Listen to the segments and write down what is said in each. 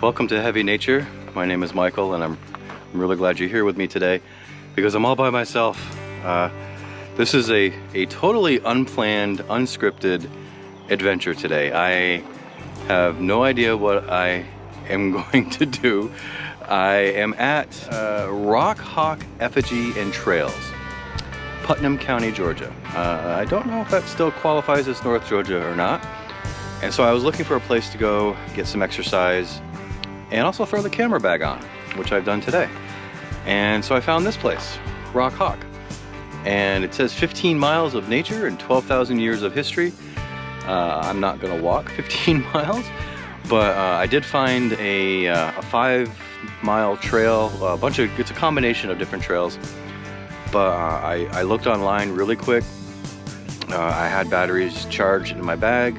Welcome to Heavy Nature. My name is Michael and I'm really glad you're here with me today because I'm all by myself. This is a totally unplanned, unscripted adventure today. I have no idea what I am going to do. I am at Rock Hawk Effigy and Trails, Putnam County, Georgia. I don't know if that still qualifies as North Georgia or not. And so I was looking for a place to go get some exercise and also throw the camera bag on, which I've done today. And so I found this place, Rock Hawk. And it says 15 miles of nature and 12,000 years of history. I'm not gonna walk 15 miles, but I did find a 5-mile trail, it's a combination of different trails. But I looked online really quick. I had batteries charged in my bag,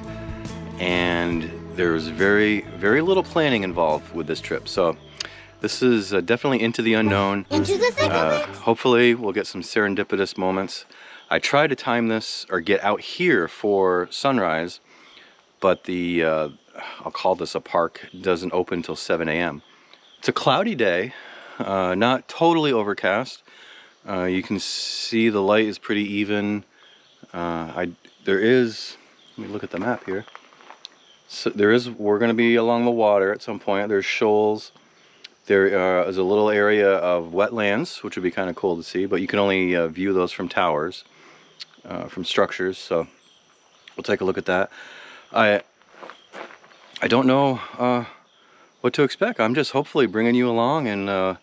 and there was very little planning involved with this trip. So this is definitely into the unknown. Into the thick of it. Hopefully we'll get some serendipitous moments. I tried to time this or get out here for sunrise, but the, I'll call this a park, doesn't open until 7 a.m. It's a cloudy day, not totally overcast. You can see the light is pretty even. There is, let me look at the map here. So we're going to be along the water at some point. There's shoals. There is a little area of wetlands, which would be kind of cool to see, but you can only view those from towers, from structures. So we'll take a look at that. I don't know what to expect. I'm just hopefully bringing you along, and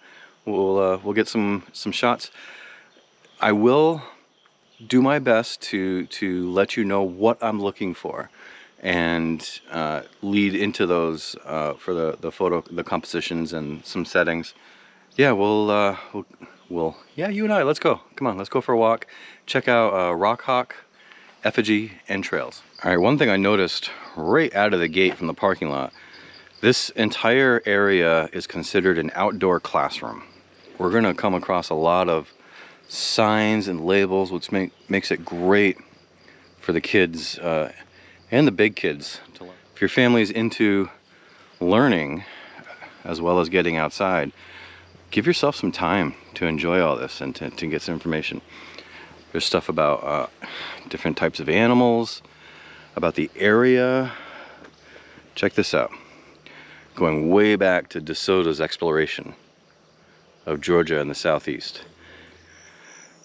we'll get some shots. I will do my best to let you know what I'm looking for, and lead into those for the compositions and some settings. Yeah, yeah, you and I, let's go. Come on, let's go for a walk. Check out Rock Hawk, Effigy, and Trails. All right, one thing I noticed right out of the gate from the parking lot, this entire area is considered an outdoor classroom. We're gonna come across a lot of signs and labels, which makes it great for the kids and the big kids to learn. If your family's into learning as well as getting outside, give yourself some time to enjoy all this and to get some information. There's stuff about different types of animals, about the area. Check this out. Going way back to DeSoto's exploration of Georgia and the southeast.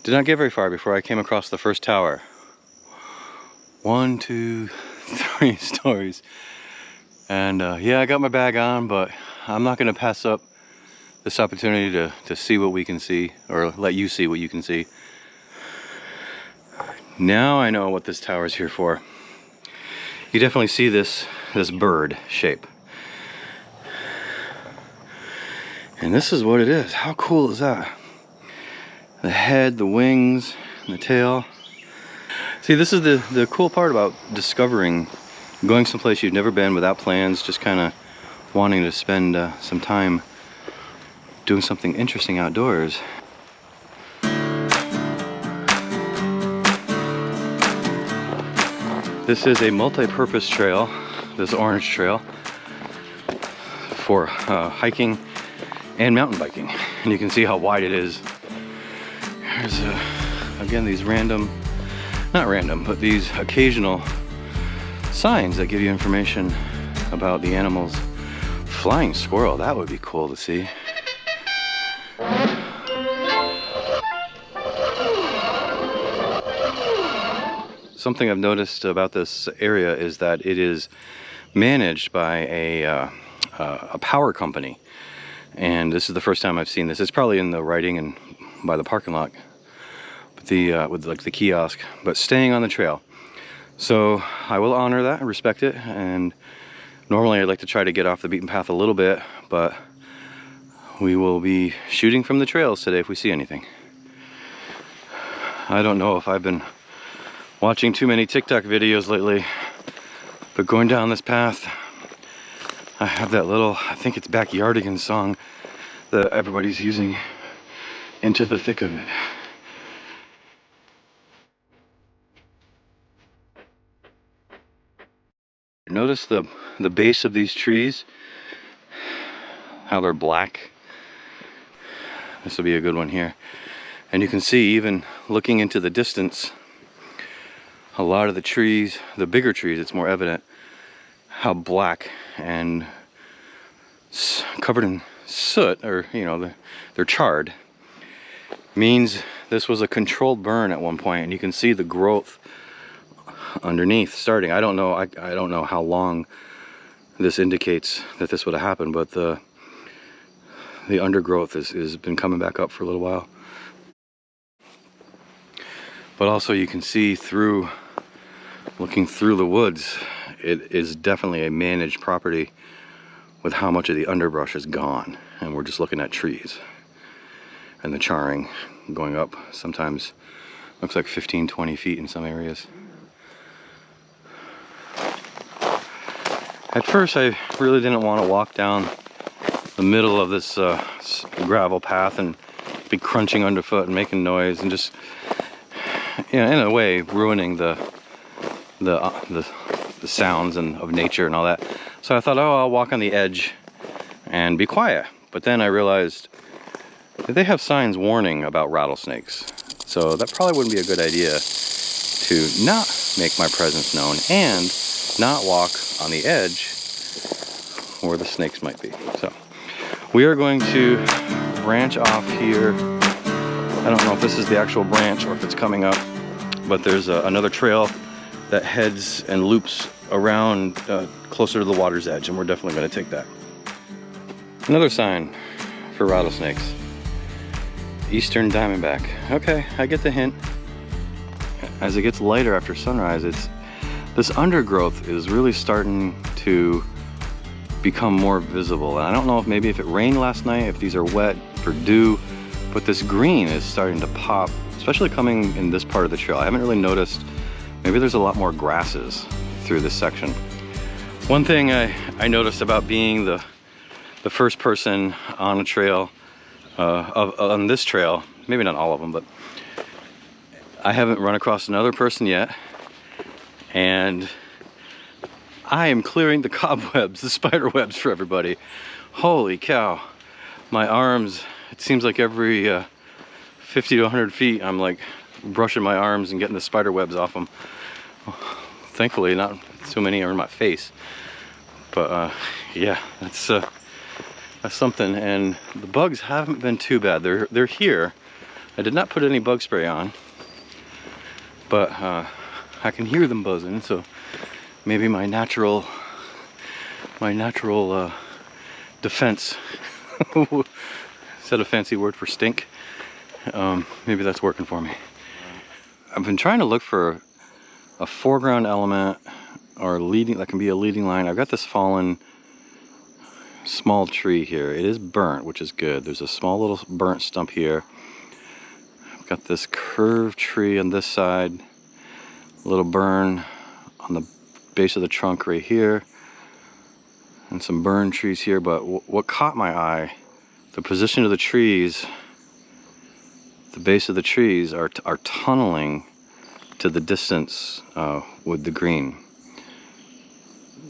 Did not get very far before I came across the first tower. 1, 2, 3 stories. And yeah, I got my bag on, but I'm not gonna pass up this opportunity to see what we can see, or let you see what you can see. Now I know what this tower is here for. You definitely see this bird shape. And this is what it is. How cool is that? The head, the wings, and the tail. See, this is the cool part about discovering, going someplace you've never been without plans, just kind of wanting to spend some time doing something interesting outdoors. This is a multi-purpose trail, this orange trail, for hiking and mountain biking. And you can see how wide it is. There's again these not random, but these occasional signs that give you information about the animals. Flying squirrel, that would be cool to see. Something I've noticed about this area is that it is managed by a power company. And this is the first time I've seen this. It's probably in the writing and by the parking lot, but with like the kiosk, but staying on the trail. So I will honor that and respect it. And normally I'd like to try to get off the beaten path a little bit, but we will be shooting from the trails today if we see anything. I don't know if I've been watching too many TikTok videos lately, but going down this path, I have that little, I think it's Backyardigans song that everybody's using, Into the Thick of It. Notice the base of these trees. how they're black. This will be a good one here. And you can see, even looking into the distance, a lot of the trees, the bigger trees, it's more evident how black and covered in soot, or you know, they're charred. Means this was a controlled burn at one point, and you can see the growth underneath starting. I don't know. I don't know how long this indicates that this would have happened, but the undergrowth has been coming back up for a little while. But also you can see through, looking through the woods, it is definitely a managed property with how much of the underbrush is gone, and we're just looking at trees and the charring going up. Sometimes looks like 15-20 feet in some areas. At first I really didn't want to walk down the middle of this gravel path and be crunching underfoot and making noise and just, you know, in a way ruining the sounds and of nature and all that. So I thought, oh, I'll walk on the edge and be quiet. But then I realized that they have signs warning about rattlesnakes. So that probably wouldn't be a good idea to not make my presence known and not walk on the edge where the snakes might be. So we are going to branch off here. I don't know if this is the actual branch or if it's coming up, but there's another trail that heads and loops around closer to the water's edge, and we're definitely going to take that. Another sign for rattlesnakes. Eastern diamondback. Okay, I get the hint. As it gets lighter after sunrise, this undergrowth is really starting to become more visible. And I don't know if maybe if it rained last night, if these are wet for dew, but this green is starting to pop, especially coming in this part of the trail. I haven't really noticed. Maybe there's a lot more grasses through this section. One thing I noticed about being the first person on a trail, on this trail, maybe not all of them, but I haven't run across another person yet, and I am clearing the cobwebs, the spider webs for everybody. Holy cow. My arms, it seems like every 50 to 100 feet, I'm like brushing my arms and getting the spider webs off them. Thankfully, not so many are in my face. But yeah, that's something. And the bugs haven't been too bad. They're here. I did not put any bug spray on, but I can hear them buzzing. So maybe my natural defense. Is that a fancy word for stink? Maybe that's working for me. I've been trying to look for a foreground element or leading, that can be a leading line. I've got this fallen small tree here. It is burnt, which is good. There's a small little burnt stump here. I've got this curved tree on this side, a little burn on the base of the trunk right here, and some burned trees here. But what caught my eye, the position of the trees, the base of the trees are tunneling to the distance with the green.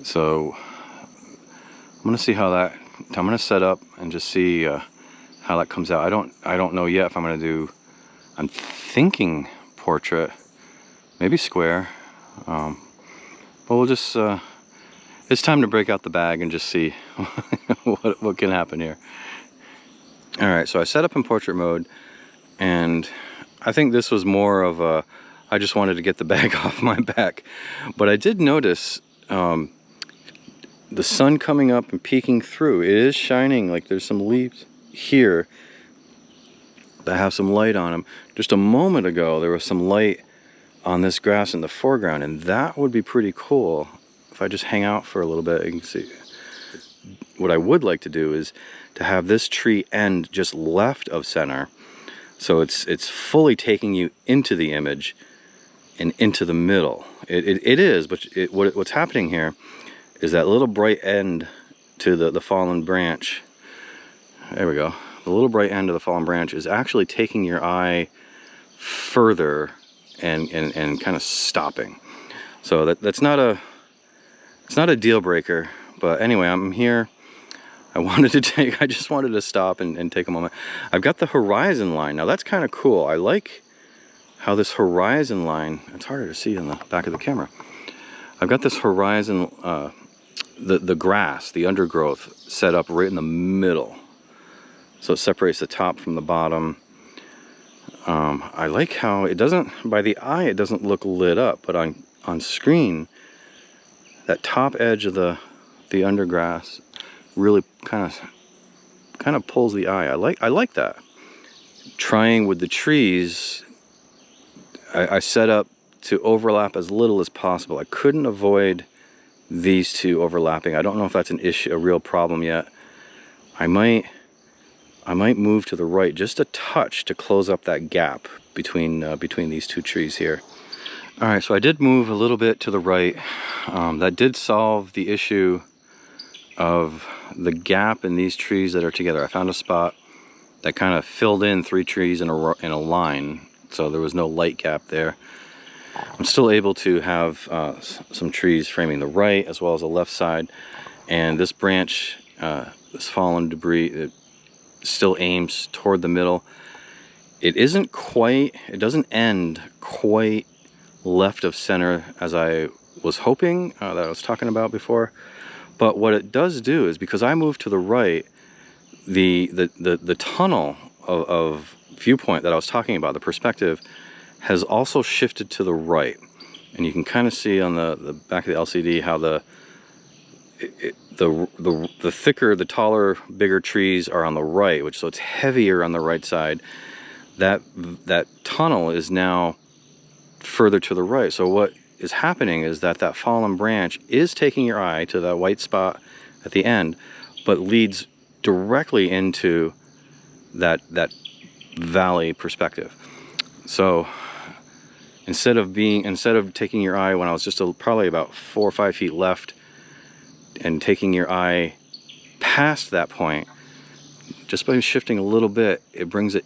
So I'm gonna see how that, I'm gonna set up and just see how that comes out. I don't know yet if I'm gonna do, I'm thinking portrait, maybe square, but we'll just, it's time to break out the bag and just see what can happen here. All right, so I set up in portrait mode, and I think this was more of a, I just wanted to get the bag off my back. But I did notice the sun coming up and peeking through. It is shining, like there's some leaves here that have some light on them. Just a moment ago, there was some light on this grass in the foreground, and that would be pretty cool. If I just hang out for a little bit, you can see. What I would like to do is to have this tree end just left of center, so it's fully taking you into the image and into the middle. It is, but what's happening here is that little bright end to the fallen branch. There we go. The little bright end of the fallen branch is actually taking your eye further and kind of stopping. So it's not a deal breaker. But anyway, I'm here. I just wanted to stop and take a moment. I've got the horizon line. Now that's kind of cool. I like how this horizon line, it's harder to see on the back of the camera. I've got this horizon, the grass, the undergrowth set up right in the middle. So it separates the top from the bottom. I like how it doesn't, by the eye, it doesn't look lit up, but on screen, that top edge of the undergrass really kind of pulls the eye. I like that. Trying with the trees, I set up to overlap as little as possible. I couldn't avoid these two overlapping. I don't know if that's an issue, a real problem yet. I might move to the right just a touch to close up that gap between these two trees here. All right, so I did move a little bit to the right. That did solve the issue of the gap in these trees that are together. I found a spot that kind of filled in 3 trees in a line, so there was no light gap there. I'm still able to have some trees framing the right as well as the left side, and this branch, this fallen debris, it still aims toward the middle. It doesn't end quite left of center as I was hoping, that I was talking about before. But what it does do is, because I moved to the right, the tunnel of viewpoint that I was talking about, the perspective, has also shifted to the right. And you can kind of see on the back of the LCD how the thicker, the taller, bigger trees are on the right, so it's heavier on the right side. That tunnel is now further to the right. So what is happening is that fallen branch is taking your eye to that white spot at the end, but leads directly into that valley perspective. So instead of taking your eye when I was just probably about 4 or 5 feet left, and taking your eye past that point, just by shifting a little bit, it brings it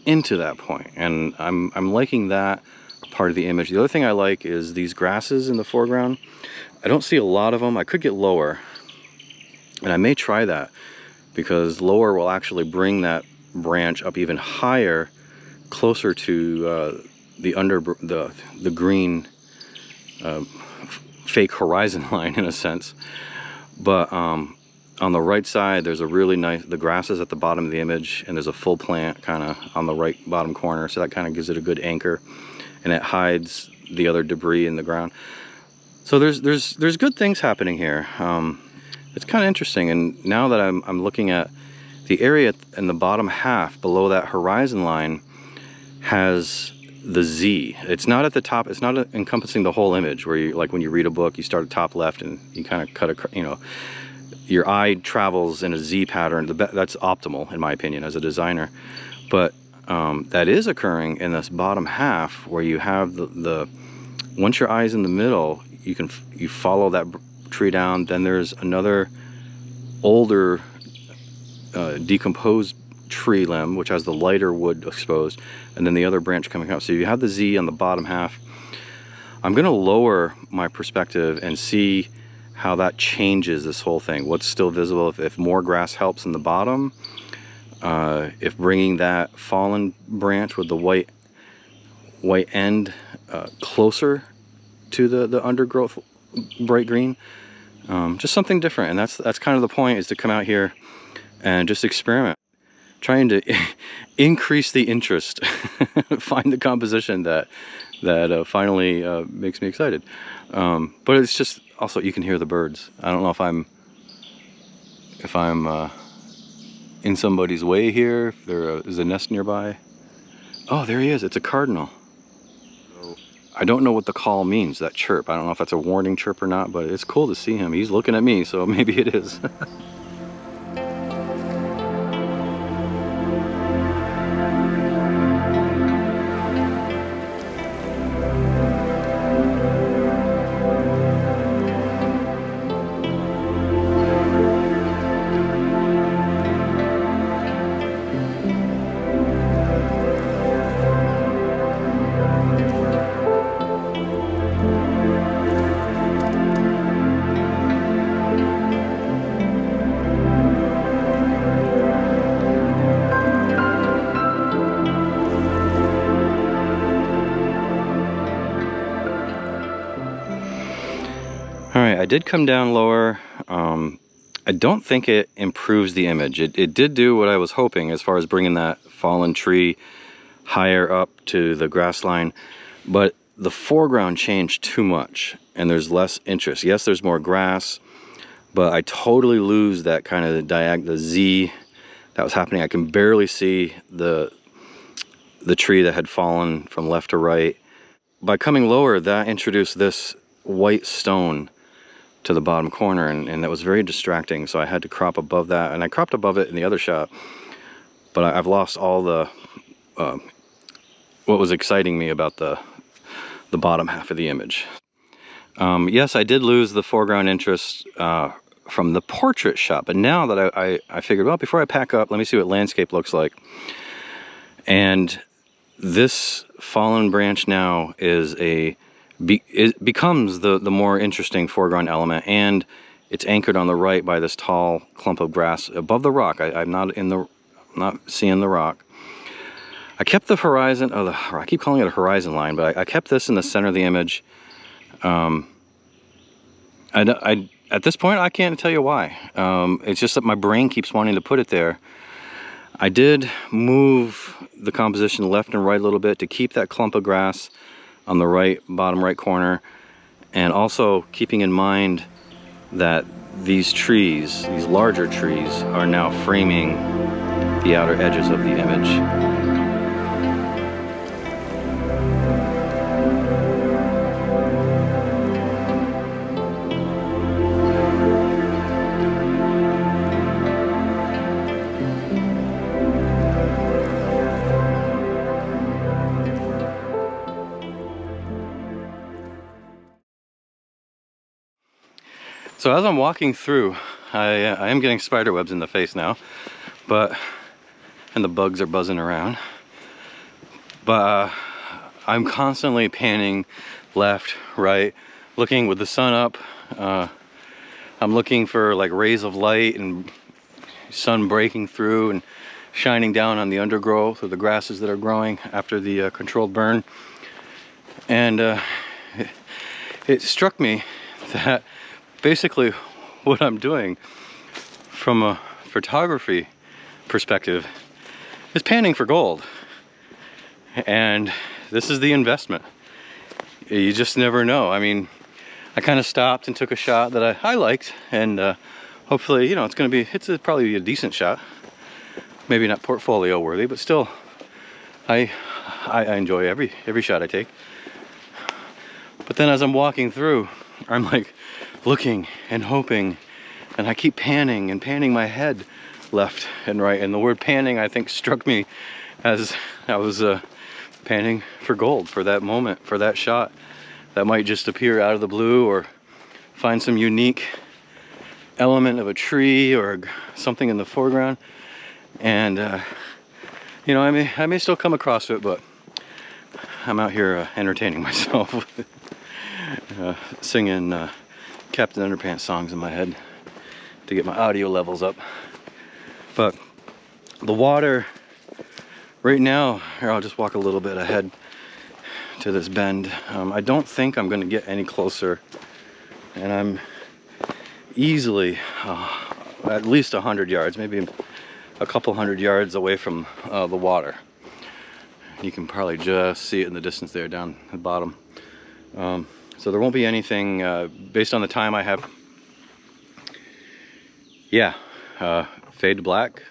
into that point. And I'm liking that part of the image. The other thing I like is these grasses in the foreground. I don't see a lot of them. I could get lower, and I may try that, because lower will actually bring that branch up even higher, closer to the green fake horizon line, in a sense. But on the right side, there's a really nice, the grass is at the bottom of the image, and there's a full plant kind of on the right bottom corner, so that kind of gives it a good anchor, and it hides the other debris in the ground. So there's good things happening here. It's kind of interesting. And now that I'm looking at the area in the bottom half below that horizon line, has the Z. It's not at the top. It's not encompassing the whole image, where you, like when you read a book, you start at top left and you kind of cut your eye travels in a Z pattern. That's optimal, in my opinion, as a designer. But that is occurring in this bottom half, where you have the once your eye's in the middle, you follow that tree down. Then there's another older decomposed tree limb, which has the lighter wood exposed, and then the other branch coming out. So you have the Z on the bottom half. I'm going to lower my perspective and see how that changes this whole thing. What's still visible, if more grass helps in the bottom, if bringing that fallen branch with the white end closer to the undergrowth bright green, just something different. And that's kind of the point, is to come out here and just experiment, trying to increase the interest, find the composition that finally makes me excited. But it's just, also, you can hear the birds. I don't know if I'm in somebody's way here, if there is a nest nearby. Oh, there he is. It's a cardinal. I don't know what the call means, that chirp. I don't know if that's a warning chirp or not, but it's cool to see him. He's looking at me, so maybe it is. I did come down lower. I don't think it improves the image. It did do what I was hoping as far as bringing that fallen tree higher up to the grass line, but the foreground changed too much and there's less interest. Yes, there's more grass, but I totally lose that kind of the Z that was happening. I can barely see the tree that had fallen from left to right. By coming lower, that introduced this white stone to the bottom corner, and that was very distracting, so I had to crop above that, and I cropped above it in the other shot, but I've lost all the what was exciting me about the bottom half of the image. Yes, I did lose the foreground interest from the portrait shot, but now that I figured, well, before I pack up, let me see what landscape looks like. And this fallen branch now becomes the more interesting foreground element, and it's anchored on the right by this tall clump of grass above the rock. I'm not seeing the rock. I kept the horizon, I keep calling it a horizon line, but I kept this in the center of the image. At this point, I can't tell you why. It's just that my brain keeps wanting to put it there. I did move the composition left and right a little bit to keep that clump of grass on the right, bottom right corner, and also keeping in mind that these trees, these larger trees, are now framing the outer edges of the image. So as I'm walking through, I am getting spider webs in the face now, and the bugs are buzzing around. But I'm constantly panning left, right, looking with the sun up. I'm looking for like rays of light and sun breaking through and shining down on the undergrowth or the grasses that are growing after the controlled burn. And it struck me that basically what I'm doing from a photography perspective is panning for gold. And this is the investment. You just never know. I mean, I kind of stopped and took a shot that I liked, and hopefully, you know, it's probably a decent shot. Maybe not portfolio worthy, but still, I enjoy every shot I take. But then as I'm walking through, I'm like looking and hoping, and I keep panning and panning my head left and right, and the word panning, I think, struck me as I was panning for gold, for that moment, for that shot that might just appear out of the blue, or find some unique element of a tree or something in the foreground. And you know, I may still come across it, but I'm out here entertaining myself singing Captain Underpants songs in my head to get my audio levels up. But the water right now, here, I'll just walk a little bit ahead to this bend. I don't think I'm going to get any closer, and I'm easily at least 100 yards, maybe a couple hundred yards away from the water. You can probably just see it in the distance there down at the bottom. So there won't be anything based on the time I have. Yeah, fade to black.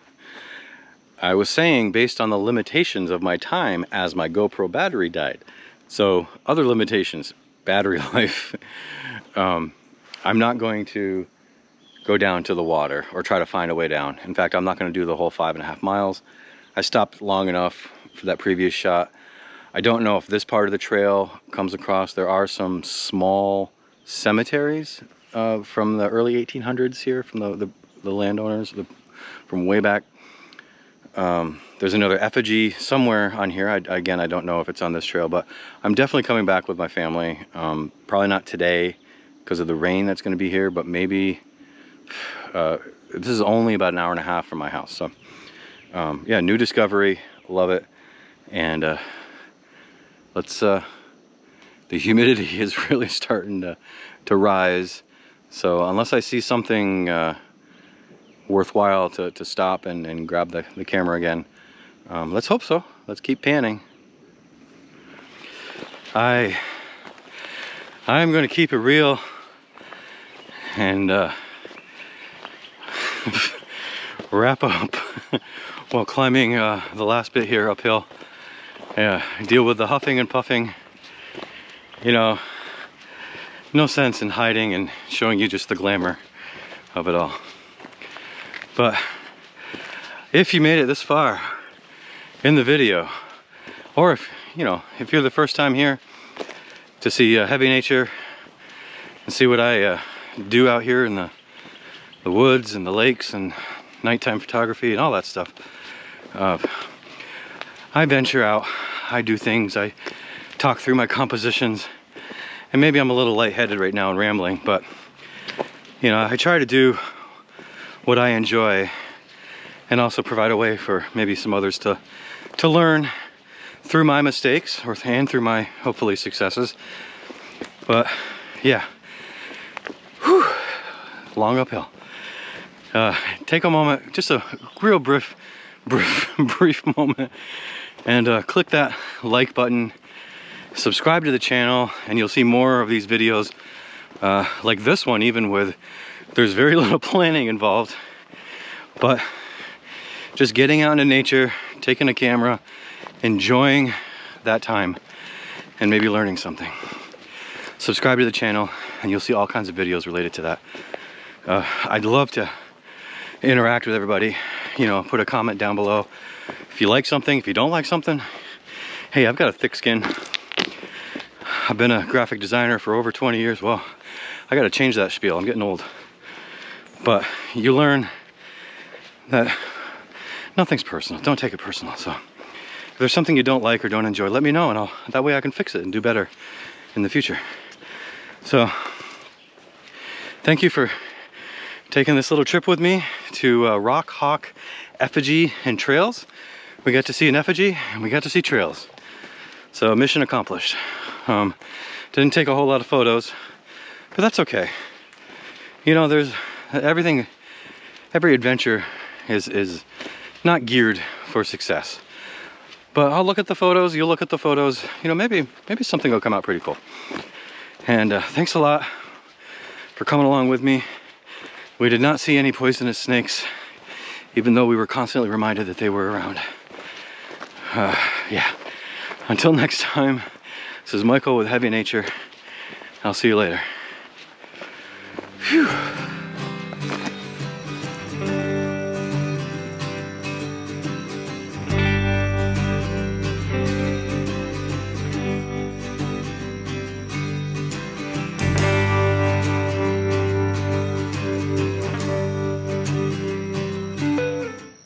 I was saying based on the limitations of my time as my GoPro battery died. So other limitations, battery life. I'm not going to go down to the water or try to find a way down. In fact, I'm not going to do the whole 5.5 miles. I stopped long enough for that previous shot. I don't know if this part of the trail comes across. There are some small cemeteries from the early 1800s here, from the landowners from way back. There's another effigy somewhere on here. Again, I don't know if it's on this trail, but I'm definitely coming back with my family. Probably not today because of the rain that's going to be here, but maybe this is only about an hour and a half from my house. So yeah, new discovery, love it. And the humidity is really starting to rise, So unless I see something worthwhile to stop and grab the camera again, let's hope so. Let's keep panning. I'm going to keep it real and wrap up while climbing the last bit here uphill. Deal with the huffing and puffing. You know, no sense in hiding and showing you just the glamour of it all. But if you made it this far in the video, or if you're the first time here to see heavy nature and see what I do out here in the woods and the lakes and nighttime photography and all that stuff, I venture out, I do things, I talk through my compositions, and maybe I'm a little lightheaded right now and rambling, but I try to do what I enjoy and also provide a way for maybe some others to learn through my mistakes and through my hopefully successes. But yeah, whew, long uphill. Take a moment, just a real brief moment, and click that like button, subscribe to the channel, and you'll see more of these videos like this one, even with there's very little planning involved, but just getting out into nature, taking a camera, enjoying that time, and maybe learning something. Subscribe to the channel and you'll see all kinds of videos related to that. I'd love to interact with everybody. Put a comment down below if you like something, if you don't like something. Hey, I've got a thick skin. I've been a graphic designer for over 20 years. Well, I gotta change that spiel. I'm getting old. But you learn that nothing's personal. Don't take it personal. So if there's something you don't like or don't enjoy, let me know, and that way I can fix it and do better in the future. So thank you for taking this little trip with me to Rock, Hawk, Effigy, and trails. We got to see an effigy and we got to see trails. So mission accomplished. Didn't take a whole lot of photos, but that's okay. There's everything, every adventure is not geared for success. But I'll look at the photos, you'll look at the photos, maybe something will come out pretty cool. And thanks a lot for coming along with me. We did not see any poisonous snakes, even though we were constantly reminded that they were around. Yeah, until next time, this is Michael with Heavy Nature. I'll see you later. Phew.